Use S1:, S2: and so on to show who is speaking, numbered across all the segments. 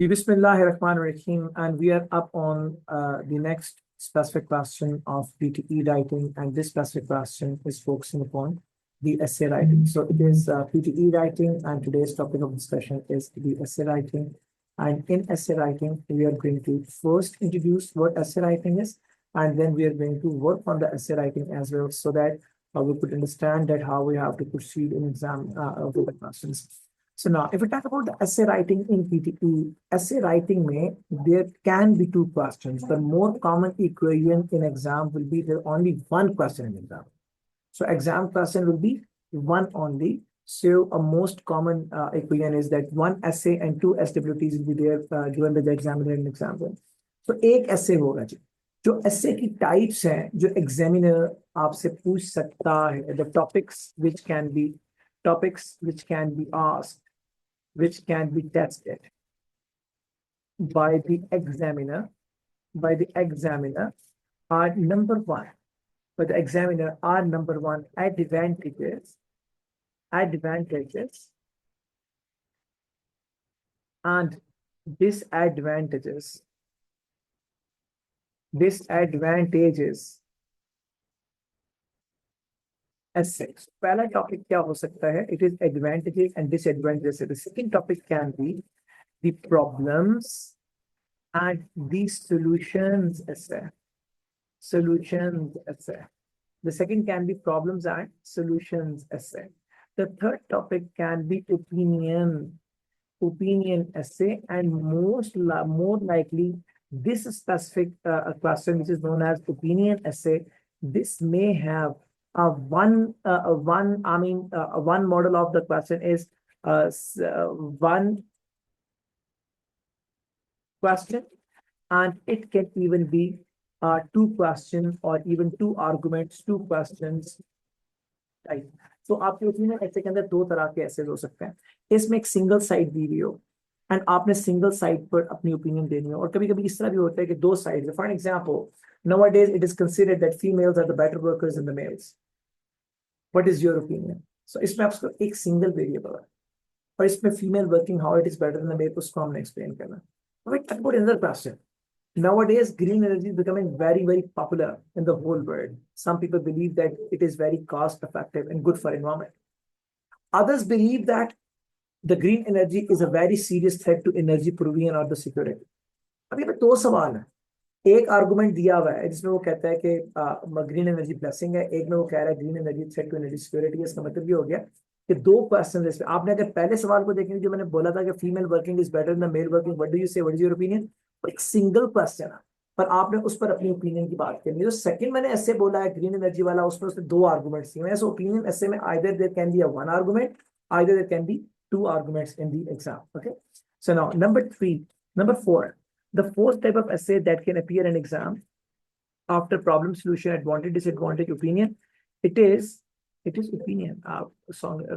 S1: Bismillahirrahmanirrahim, and we are up on the next specific question of PTE writing, and this specific question is focusing upon the essay writing. So it is PTE writing, and today's topic of discussion is the essay writing. And in essay writing, we are going to first introduce what essay writing is, and then we are going to work on the essay writing as well, so that we could understand that how we have to proceed in exam with the questions. So now, if we talk about the essay writing in PTE, essay writing there can be two questions. The more common equation in exam will be there only one question in exam. So exam question will be one only. So a most common equation is that one essay and two SWTs will be there given by the examiner in example. So एक essay होगा जी. जो essay की types हैं, जो examiner आपसे पूछ सकता है, the topics which can be asked, which can be tested by the examiner, are number one. But the examiner are number one advantages, and disadvantages assets. पहला टॉपिक क्या हो सकता है? It is advantages and disadvantages. The second topic can be the problems and the solutions essay. The second can be problems and solutions essay. The third topic can be opinion essay, and more likely this specific question, which is known as opinion essay, this may have one model of the question is one question, and it can even be two questions or even two arguments, two questions type. So आपके opinion ऐसे के अंदर दो तरह के ऐसे हो सकते हैं. इसमें एक सिंगल साइड दी हुई हो एंड आपने सिंगल साइड पर अपनी ओपिनियन देनी हो, और कभी कभी इस तरह भी होता है कि दो side. For example, nowadays it is considered that females are the better workers than the males. What is your opinion? So इसमें आपको एक सिंगल वेरिएबल है और इसमें female working how it is better than the male, उसको हमने explain करना. Let's talk about another question. Nowadays, green energy is becoming very, very popular in the whole world. Some people believe that it is very cost effective and good for environment. Others believe that the green energy is a very serious threat to energy provision or the security. अभी पे दो सवाल है. एक argument दिया हुआ है जिसमें वो कहता है कि ग्रीन एनर्जी ब्लेसिंग है, एक में वो कह रहा है green energy threat to energy security. इसका मतलब ये हो गया कि दो क्वेश्चन इसमें. आपने अगर पहले सवाल को देखेंगे जो मैंने बोला था कि female working is better then male working, what do you से, व्हाट इज योर ओपिनियन, एक सिंगल क्वेश्चन है पर आपने उस पर अपनी ओपिनियन की बात करनी है. जो सेकंड मैंने ऐसे बोला है ग्रीन एनर्जी वाला, उसमें दो आर्गुमेंट्स दिए हैं. सो ओपिनियन ऐसे में either there can be a one argument, either there can be two arguments in the exam. Okay, so now number 4, the fourth type of essay that can appear in exam after problem solution, advantage, disadvantage, opinion, it is opinion.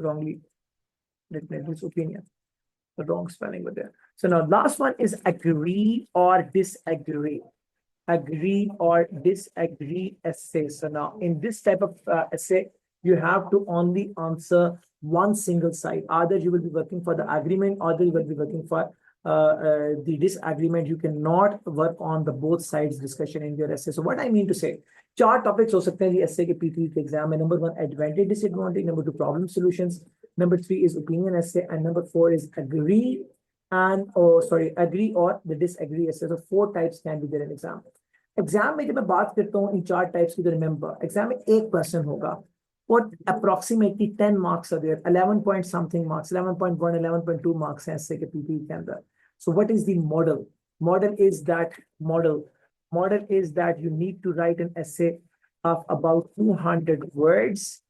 S1: Wrongly written, it's opinion. The wrong spelling over there. So now last one is agree or disagree. Agree or disagree essay. So now in this type of essay, you have to only answer one single side. Either you will be working for the agreement or you will be working for the disagreement. You cannot work on the both sides discussion in your essay. So what I mean to say, चार topics हो सकते हैं ये essay के PTE के exam में. Number 1, advantage, disadvantage. Number 2, problem solutions. Number 3 is opinion essay, and number 4 is agree or the disagree essay. So 4 types can be there in exam. Exam में जब मैं बात करता हूँ इन 4 types की, तो remember exam में एक question होगा और approximately 10 marks are there, 11 point something marks, 11.1, 11.2 marks हैं essay के PTE के अंदर. So what is the model? Model is that you need to write an essay of about 200 words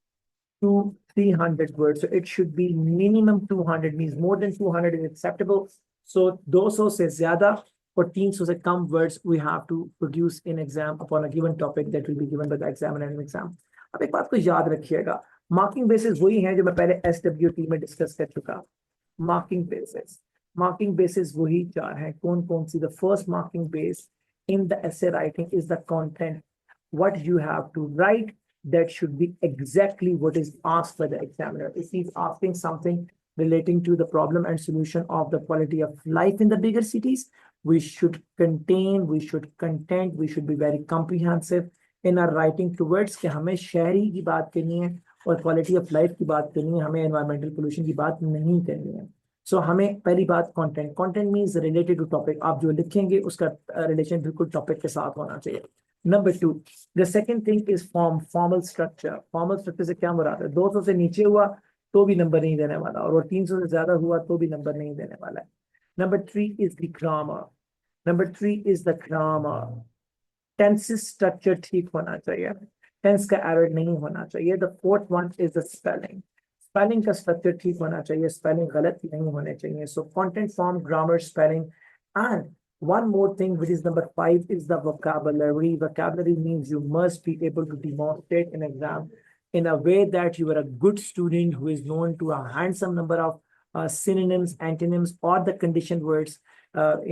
S1: to 300 words. So it should be minimum 200, means more than 200 is acceptable. So 200 से ज़्यादा और 300 से कम words we have to produce in exam upon a given topic that will be given by the examiner in exam. अब एक बात को याद रखिएगा, मार्किंग बेसिस वही है जो मैं पहले SWT में डिस्कस कर चुका. मार्किंग बेसिस वही 4 हैं. कौन सी? The first marking base in the essay writing is the content. What you have to write, that should be exactly what is asked by the examiner. If he's asking something relating to the problem and solution of the quality of life in the bigger cities. We should contain, we should content, we should be very comprehensive in our writing towards कि हमें शहरी की बात करनी है और quality of life की बात करनी है, हमें एनवायरमेंटल पोल्यूशन की बात नहीं करनी है. सो हमें पहली बात content, content means related to topic. आप जो लिखेंगे उसका रिलेशन बिल्कुल टॉपिक के साथ होना चाहिए. Number 2, the second thing is form, formal structure. Formal structure से क्या मुराद है? 200 से नीचे हुआ तो भी नंबर नहीं देने वाला, और 300 से ज्यादा हुआ तो भी नंबर नहीं देने वाला है. Number 3 is the grammar. Number 3 is the grammar. Tenses structure ठीक होना चाहिए, टेंस का एरर नहीं होना चाहिए. The fourth one is the spelling. Spelling का स्ट्रक्चर ठीक होना चाहिए, स्पेलिंग गलत नहीं होने चाहिए. So content, form, grammar, spelling. And one more thing, which is number 5, is the vocabulary. Vocabulary means you must be able to demonstrate an exam in a way that you are a good student who is known to a handsome number of synonyms, antonyms, or the conditioned words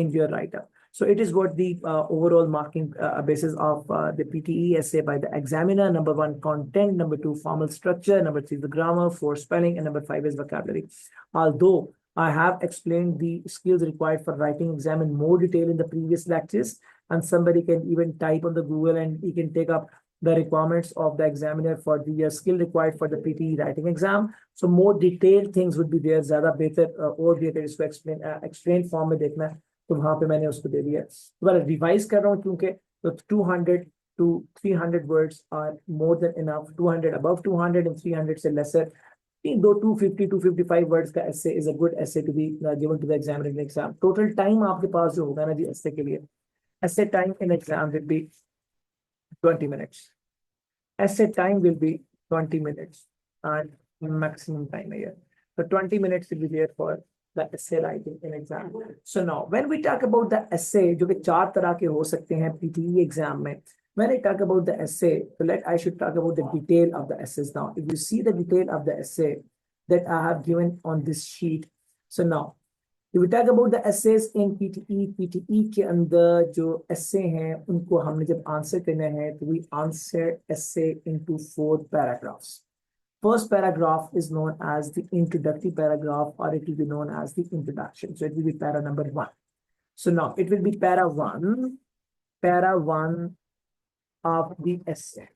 S1: in your write-up. So it is what the overall marking basis of the PTE essay by the examiner. Number 1, content. Number 2, formal structure. Number 3, the grammar. 4, spelling. And number 5 is vocabulary. Although I have explained the skills required for writing exam in more detail in the previous lectures, and somebody can even type on the Google and he can take up the requirements of the examiner for the skill required for the PTE writing exam. So more detailed things would be there. ज़्यादा बेहतर और बेहतर इसको explain form में देखना है तो वहाँ पे मैंने उसको दे दिया. दोबारा रिवाइज कर रहा हूँ क्योंकि तो 200 to 300 words are more than enough. 200 above 200 and 300 से lesser. Though 250 255 words का essay is a good essay to be given to the examiner in exam. Total time आपके पास जो होगा ना जी essay के लिए, essay time in exam will be 20 minutes. Essay time will be 20 minutes and maximum time a year. So 20 minutes will be there for the essay writing in exam. So now when we talk about the essay, जो कि 4 तरह के हो सकते हैं PTE exam में. When I talk about the essay, so I should talk about the detail of the essays now. If you see the detail of the essay that I have given on this sheet. So now, if we talk about the essays in PTE के अंदर जो essay हैं, उनको हमने जब answer करना है, तो we answer essay into 4 paragraphs. First paragraph is known as the introductory paragraph, or it will be known as the introduction. So it will be para number 1. So now it will be para 1 of the essay,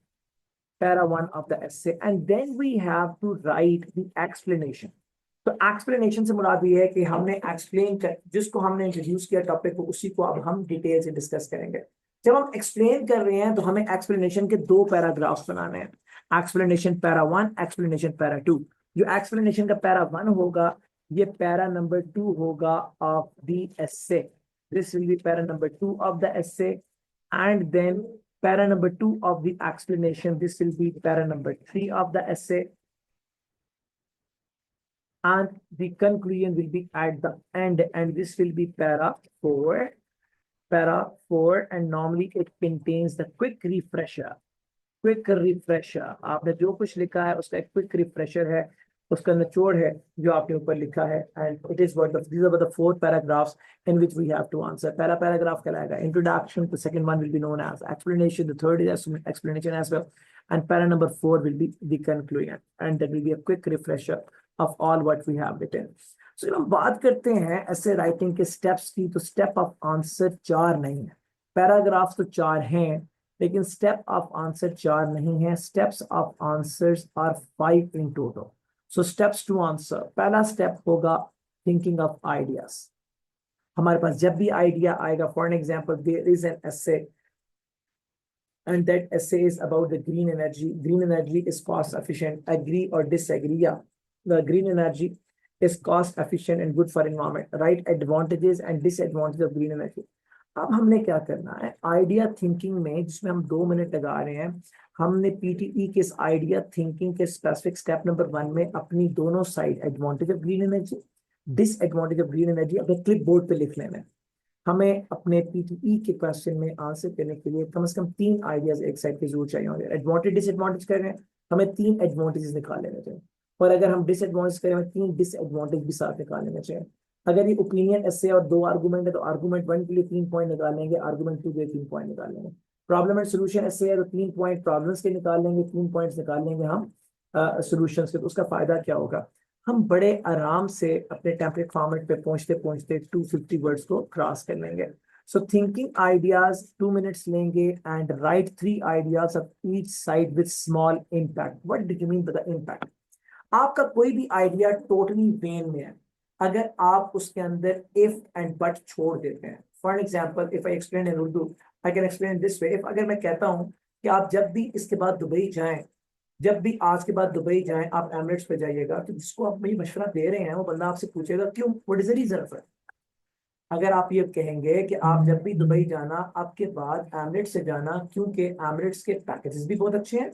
S1: para 1 of the essay, and then we have to write the explanation. तो explanation से मुराद ये है कि हमने explain कर, जिसको हमने introduce किया टॉपिक को, उसी को अब हम डिटेल से डिस्कस करेंगे. जब हम explain कर रहे हैं तो हमें explanation के 2 पैराग्राफ्स बनाने हैं. Explanation para 1, explanation para 2. जो explanation का para 1 होगा, ये para number 2 होगा of the essay. This will be para number 2 of the essay, and then para number 2 of the explanation. This will be para number 3 of the essay. And the conclusion will be at the end, and this will be para 4. Para 4, and normally it contains the quick refresher. Quick refresher. आपने जो कुछ लिखा है उसका एक quick refresher है, उसका निचोड़ है जो आपने ऊपर लिखा है. And it is what these are the 4 paragraphs in which we have to answer. पहला paragraph कहलाएगा introduction. The second one will be known as explanation. The third is explanation as well. And para number 4 will be the conclusion. And that will be a quick refresher of all what we have written. So हम बात करते हैं ऐसे writing के steps की, तो step of answer 4 नहीं है. पैराग्राफ्स तो 4 हैं, लेकिन स्टेप ऑफ आंसर 4 नहीं है. Steps of answers are 5 in total. So steps to answer, पहला स्टेप होगा थिंकिंग ऑफ आइडियाज. हमारे पास जब भी आइडिया आएगा, for an example there is an essay and that essay is about the green energy. Green energy is cost efficient. Agree or disagree? Yeah, the green energy is cost efficient and good for environment. Right advantages and disadvantages of green energy. अब हमने क्या करना है idea thinking में, जिसमें हम 2 minute लगा रहे हैं. हमने पीटीई के इस आइडिया थिंकिंग के स्पेसिफिक स्टेप नंबर 1 में अपनी दोनों side advantage of green energy, disadvantage of green energy अपने क्लिप बोर्ड पे लिख लेना है. हमें अपने पीटीई के क्वेश्चन में आंसर करने के लिए कम से कम 3 आइडियाज एक साइड पे जरूर चाहिए होंगे. एडवांटेज डिसएडवांटेज कर रहे हैं, हमें 3 एडवांटेजेस निकाल लेने चाहिए. और अगर हम डिसएडवांटेज करें, हमें 3 डिसएडवांटेज भी साथ निकाल लेने चाहिए. अगर ये ओपिनियन ऐसे और 2 आर्गुमेंट है तो आर्गुमेंट 1 के लिए 3 पॉइंट निकाल लेंगे, आर्गुमेंट 2 के लिए 3 पॉइंट निकाल लेंगे. प्रॉब्लम एंड सोल्यूशन ऐसे है तो 3 पॉइंट प्रॉब्लम्स के निकाल लेंगे, 3 पॉइंट्स निकाल लेंगे हम सोल्यूशंस के. तो उसका फायदा क्या होगा, हम बड़े आराम से अपने टेम्पलेट फॉर्मेट पे पहुंचते पहुंचते 250 वर्ड्स को क्रॉस कर लेंगे. सो थिंकिंग आइडियाज 2 मिनट्स लेंगे and right 3 ideas of each side with small impact. What do you mean by the impact? आपका कोई भी आइडिया टोटली वेन में है, अगर आप उसके अंदर इफ एंड बट छोड़ देते हैं. For example, if I explain in Urdu, I can explain this way. If अगर मैं कहता हूँ कि आप जब भी इसके बाद दुबई जाएं, जब भी आज के बाद दुबई जाएं, आप एमिरेट्स पे जाइएगा, तो जिसको आप मुझे मशवरा दे रहे हैं वो बंदा आपसे पूछेगा क्यों, what is the reason for. अगर आप ये कहेंगे कि आप जब भी दुबई जाना, आपके बाद एमिरेट्स से जाना, क्योंकि एमिरेट्स के पैकेजेस भी बहुत अच्छे हैं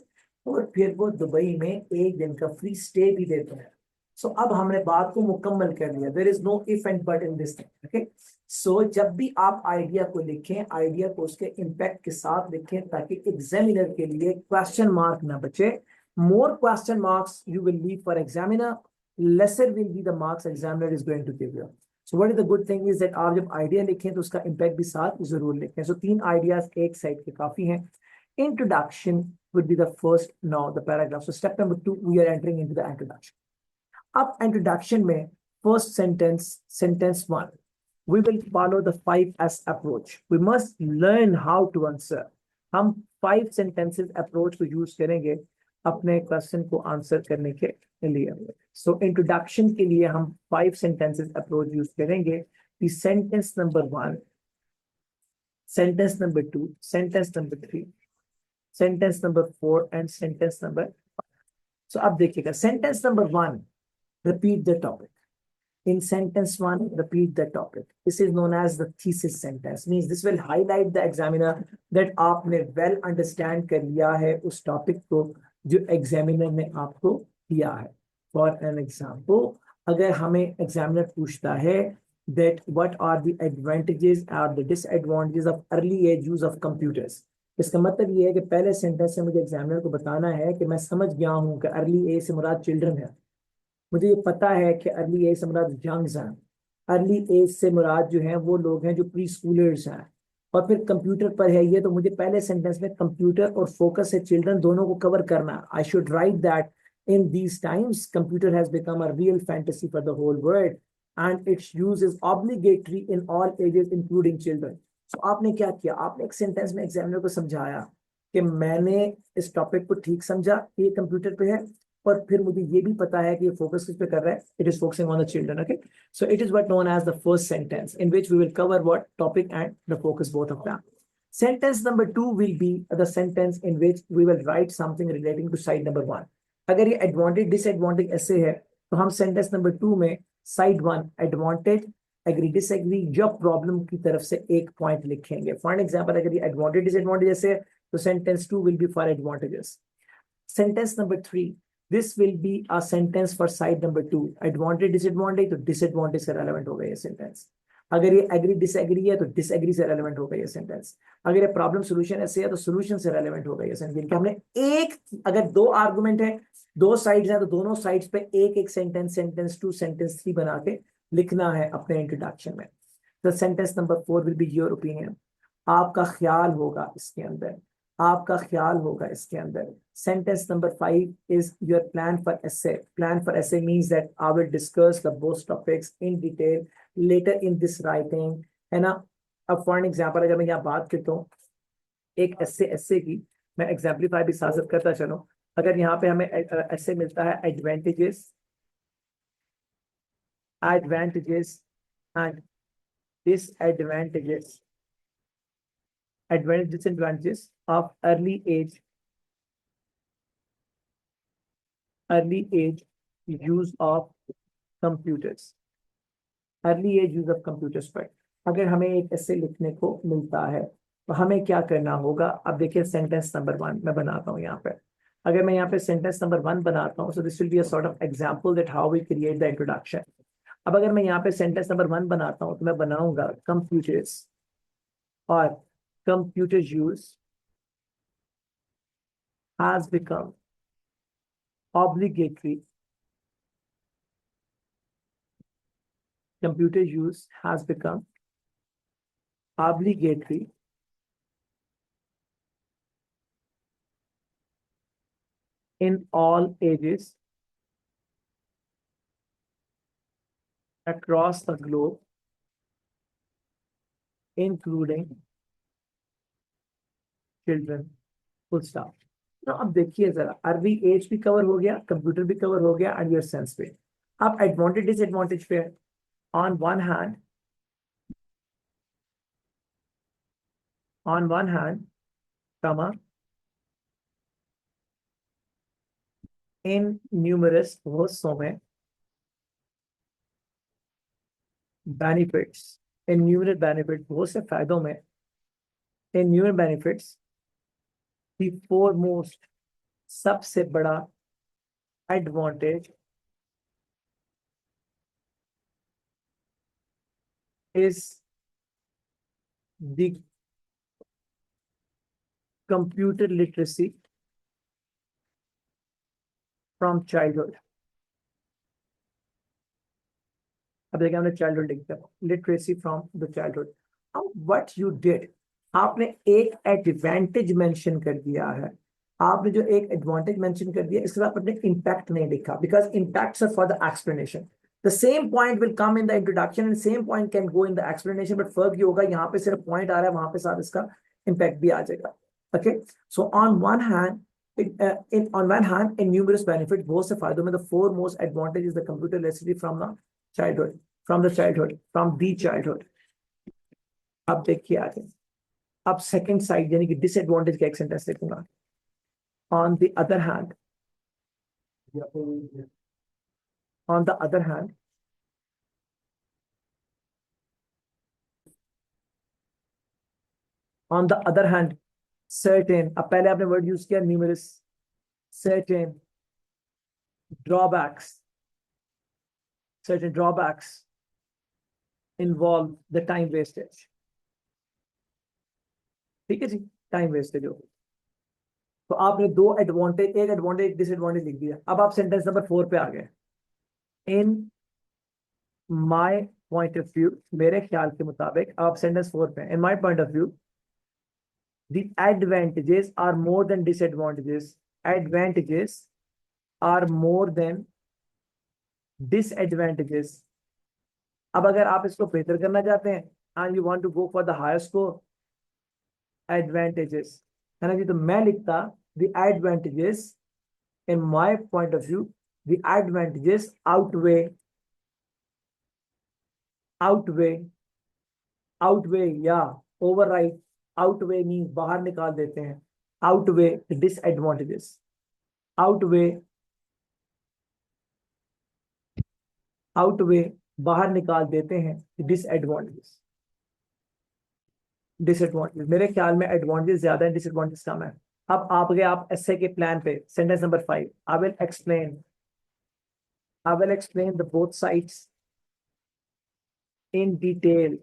S1: और फिर वो दुबई में 1 दिन का फ्री स्टे भी देते हैं. सो अब हमने बात को मुकम्मल कर लिया. There is no if and but in this thing. Okay, so जब भी आप आइडिया को लिखें, आइडिया को उसके इम्पैक्ट के साथ लिखें, ताकि एग्जामिनर के लिए क्वेश्चन मार्क ना बचे. More question marks you will leave for examiner, lesser will be the marks examiner is going to give you. So what is the good thing is that आप जब आइडिया लिखें तो उसका impact भी साथ जरूर लिखें. सो 3 आइडियाज एक साइड के काफी हैं. Introduction would be the first now the paragraph. So step number 2, we are entering into the introduction. अब introduction में first sentence 1, we will follow the 5S approach. We must learn how to answer. हम 5 sentences approach को use करेंगे अपने question को answer करने के लिए. So introduction के लिए हम 5 sentences approach use करेंगे. The sentence number 1, sentence number 2, sentence number 3, sentence number 4 and sentence number. So अब देखिएगा, sentence number 1, repeat the topic. In sentence 1, repeat the topic. This is known as the thesis sentence. Means this will highlight the examiner that आपने well understand कर लिया है उस topic को जो examiner ने आपको दिया है. For an example, अगर हमें examiner पूछता है that what are the advantages or the disadvantages of early age use of computers, इसका मतलब ये है कि पहले सेंटेंस से मुझे एग्जामिनर को बताना है कि मैं समझ गया हूं कि अर्ली एज से मुराद चिल्ड्रन है. मुझे ये पता है कि अर्ली एज से मुराद यंग्स हैं. अर्ली एज से मुराद जो है वो लोग हैं जो प्री स्कूलर्स हैं. और फिर कंप्यूटर पर है ये, तो मुझे पहले सेंटेंस में कंप्यूटर और फोकस है चिल्ड्रन दोनों को कवर करना. I should write that in these times computer has become a real fantasy for the whole world and its use is obligatory in all ages including children. So आपने क्या किया, आपने एक sentence में examiner को समझाया कि मैंने इस टॉपिक को ठीक समझा, ये कंप्यूटर पे है, और फिर मुझे ये भी पता है कि ये फोकस किस पे कर रहा है. It is focusing on the children. Okay, so it is what known as the first sentence in which we will cover what topic and the focus both of them. Sentence number 2 will be the sentence in which we will write something relating to side number 1. अगर ये advantage disadvantage ऐसे है तो हम sentence number 2 में side 1 advantage agree disagree या problem की तरफ से एक पॉइंट लिखेंगे. फॉर एग्जांपल, अगर ये एडवांटेज डिसएडवांटेज ऐसे है तो sentence 2 will be for advantages. Sentence number 3, this will be a sentence for side number 2. Advantage disadvantage, तो डिसएडवांटेज से रेलेवेंट हो गया ये सेंटेंस. अगर ये एग्री डिसएग्री है तो डिसएग्री से रेलेवेंट होगा ये सेंटेंस. अगर ये प्रॉब्लम सॉल्यूशन ऐसे है तो सॉल्यूशन से रेलेवेंट होगा ये सेंटेंस. हमने एक, अगर 2 आर्गुमेंट है, 2 साइड्स हैं, तो दोनों साइड्स पे एक एक सेंटेंस, सेंटेंस 2 सेंटेंस 3 बना के लिखना है अपने इंट्रोडक्शन में. तो sentence number 4 will be your opinion. आपका ख्याल होगा इसके अंदर, आपका ख्याल होगा इसके अंदर. Sentence number 5 is your plan for essay. Plan for essay means that I will discuss the both topics in detail later in this writing, है ना. अब फॉर एन एग्जाम्पल अगर मैं यहाँ बात करता हूँ एक ऐसे की, मैं एग्जाम्पलीफाई भी साथ करता चलो. अगर यहाँ पे हमें ऐसे मिलता है advantages advantages and disadvantages, advantages disadvantages of early age use of computers. Early age use of computers पर अगर हमें एक ऐसे लिखने को मिलता है तो हमें क्या करना होगा. अब देखिए सेंटेंस नंबर 1 मैं बनाता हूँ यहाँ पे. अगर मैं यहाँ पे सेंटेंस नंबर 1 बनाता हूँ, so this will be a sort of example that how we create the introduction. अब अगर मैं यहाँ पे सेंटेंस नंबर 1 बनाता हूँ तो मैं बनाऊंगा कंप्यूटर्स और computer use has become obligatory. Computer use has become obligatory in all ages across the globe, including children, full stop. Now अब देखिए जरा, अरबी एज भी कवर हो गया, कंप्यूटर भी कवर हो गया, एंड योर सेंस पे. अब एडवांटेज डिसएडवांटेज पे. ऑन वन हैंड कमा इन न्यूमरस, बहुत सो में बेनिफिट्स, इन न्यूमरस बेनिफिट, बहुत से फायदों में, इन न्यूमरस बेनिफिट्स दी फोर मोस्ट, सबसे बड़ा advantage is the computer literacy from childhood. अब देखिए हमने चाइल्डहुड लिख दिया, लिटरेसी फ्रॉम द चाइल्डहुड. अब व्हाट यू डिड, आपने एक एडवांटेज मेंशन कर दिया है. आपने जो एक एडवांटेज मेंशन कर दिया, इसके साथ आपने इम्पैक्ट नहीं लिखा, because impacts are for the explanation. The same point will come in the introduction and same point can go in the explanation, but फर्क ये होगा, यहाँ पे सिर्फ पॉइंट आ रहा है, वहां पे साथ इसका इम्पैक्ट भी आ जाएगा. Okay, so on one hand, in numerous benefits, बहुत से फायदों में, the four most advantage is the computer literacy from the childhood, from the childhood. अब देखिए आगे, अब सेकंड साइड यानी कि डिसएडवांटेज का एक सेंटेंस लिखूंगा. on the other hand on the other hand on the other hand certain, अब पहले आपने वर्ड यूज किया numerous, certain drawbacks, involve the time wastage. ठीक है जी, टाइम वेस्टेज हो. तो आपने दो एडवांटेज, एक एडवांटेज एक डिसएडवांटेज लिख दिया. अब आप सेंटेंस नंबर 4 पे आ गए. In my point of view, मेरे ख्याल के मुताबिक, आप सेंटेंस 4 पे. In my point of view the advantages are more than disadvantages. Advantages are more than disadvantages. अब अगर आप इसको बेहतर करना चाहते हैं and you want to go for the higher score, advantages है ना जी, तो मैं लिखता the advantages in my point of view, the advantages outweigh या override. outweigh means बाहर निकाल देते हैं, outweigh the disadvantages, outweigh बाहर निकाल देते हैं डिसएडवांटेजेस. मेरे ख्याल में एडवांटेज ज्यादा है, डिसएडवांटेज कम है. अब आप गए आप एसए के प्लान पे, sentence number 5. I will explain the both sides in detail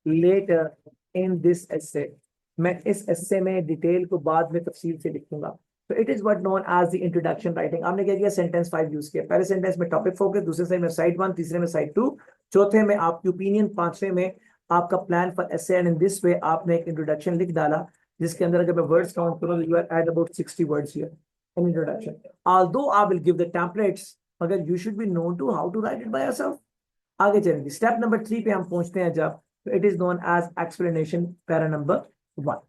S1: letter in this एसे. मैं इस एसे में डिटेल को बाद में तफसील से लिखूंगा. तो it is what known as the introduction writing. आपने क्या किया, सेंटेंस 5 यूज किया. पहले सेंटेंस में टॉपिक फोकस, दूसरे से में साइड 1, तीसरे में साइड 2, चौथे में आपकी ओपिनियन, पांचवे में आपका plan for essay. And in this way आपने एक इंट्रोडक्शन लिख डाला, जिसके अंदर अगर मैं वर्ड्स काउंट करूं, you are at about 60 words here in introduction. Although I will give the templates, मगर you should be known to how to write it by yourself. आगे चलेंगे, स्टेप नंबर 3 पे हम पहुंचते हैं जब, तो it is known as explanation para number 1.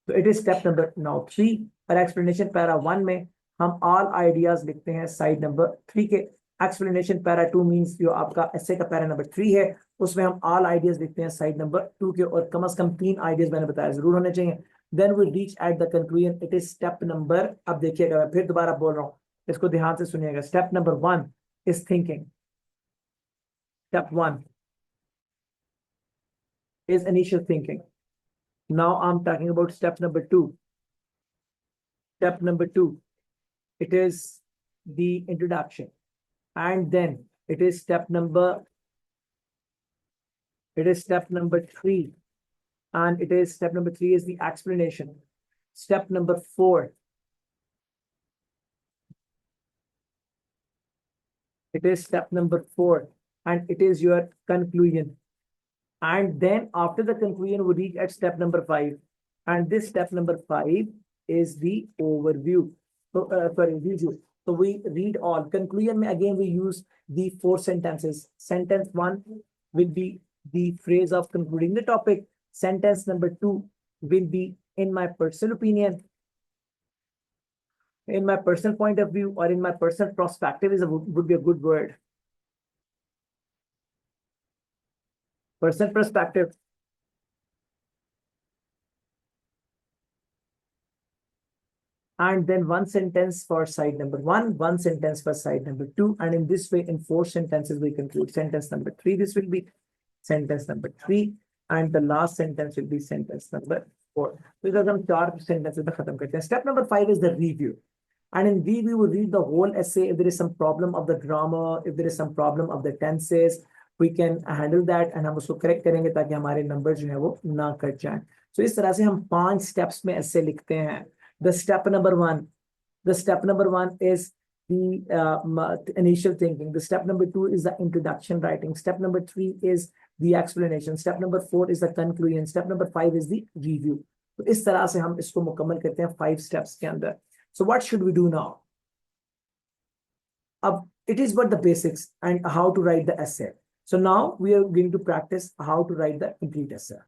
S1: तो it is step number now 3. और एक्सप्लेनेशन पैरा 1 में हम ऑल आइडियाज लिखते हैं साइड नंबर 3 के. एक्सप्लेनेशन पैरा 2 मींस जो आपका एसे का पैरा नंबर 3 है, उसमें हम ऑल आइडियाज लिखते हैं साइड नंबर 2 के, और कम से कम 3 आइडियाज मैंने बताया जरूर होने चाहिए. Then we reach at the conclusion. It is step number, अब देखिएगा मैं फिर दोबारा बोल रहा हूँ, इसको ध्यान से सुनिएगा. Step number 1 is thinking. Step 1 is initial thinking. Now I'm talking about step number 2. Step number 2, it is the introduction, and then it is step number 3, and it is step number 3 is the explanation. Step number 4, it is step number 4, and it is your conclusion. And then after the conclusion, we reach at step number 5. And this step number 5 is the overview. So, review. So we read all. Conclusion में again we use the 4 sentences. Sentence 1 will be the phrase of concluding the topic. Sentence number 2 will be in my personal opinion, in my personal point of view, or in my personal perspective would be a good word. Personal perspective. And then 1 sentence for side number 1, 1 sentence for side number 2. And in this way, in 4 sentences, we conclude. Sentence number 3, this will be sentence number 3. And the last sentence will be sentence number 4. So these are some 4 sentences. Step number 5 is the review. And in review, we read the whole essay. If there is some problem of the grammar, if there is some problem of the tenses, we can handle that and हम उसको correct करेंगे ताकि हमारे number जो है वो ना cut जाएं. So इस तरह से हम 5 steps में essay लिखते हैं. The step number 1 is the initial thinking. The step number 2 is the introduction writing. Step number 3 is the explanation. Step number 4 is the conclusion. Step number 5 is the review. तो इस तरह से हम इसको मुकम्मल करते हैं 5 steps के अंदर. So what should we do now? It is about the basics and how to write the essay. So now we are going to practice how to write the complete essay.